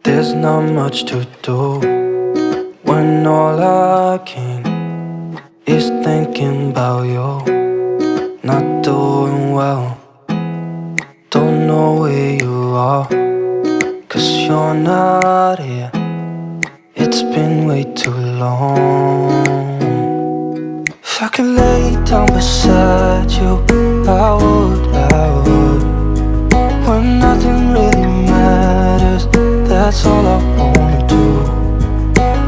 There's not much to do when all I can is thinking about you. Not doing well, don't know where you are, 'cause you're not here. It's been way too long. If I could lay down beside you, I would. When nothing really matters, that's all I wanna do.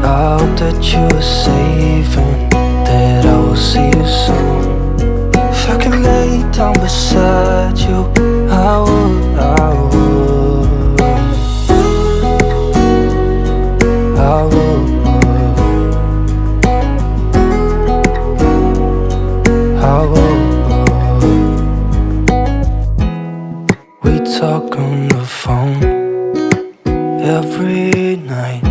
I hope that you are safe and that I will see you soon. If I could lay down beside you, I would. I would. We talk on the phone every night.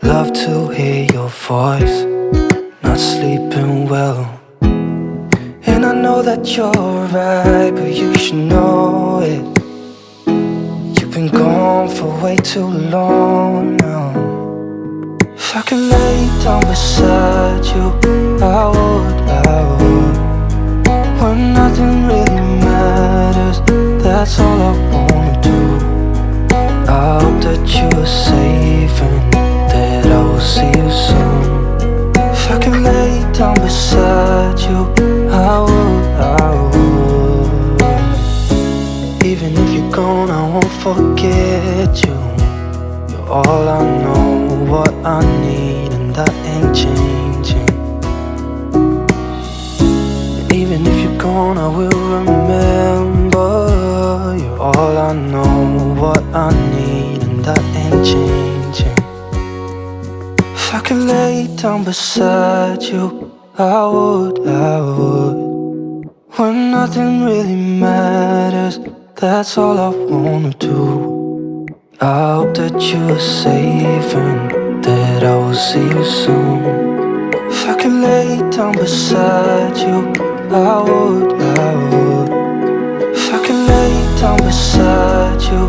Love to hear your voice. Not sleeping well, and I know that you're right, but you should know it. You've been gone for way too long now. If I could lay down beside you, I would. When nothing really matters, that's all I wanna do. I hope that you are safe and that I will see you soon. If I could lay down beside you, I would. Even if you're gone, I won't forget you. You're all I know, what I need, and that ain't changing. And even if you're gone, I will remember. You're all I know, what I need, and that ain't changing. If I could lay down beside you, I would. When nothing really matters, that's all I wanna do. I hope that you are safe and that I will see you soon. If I could lay down beside you, I would. If I could lay down beside you,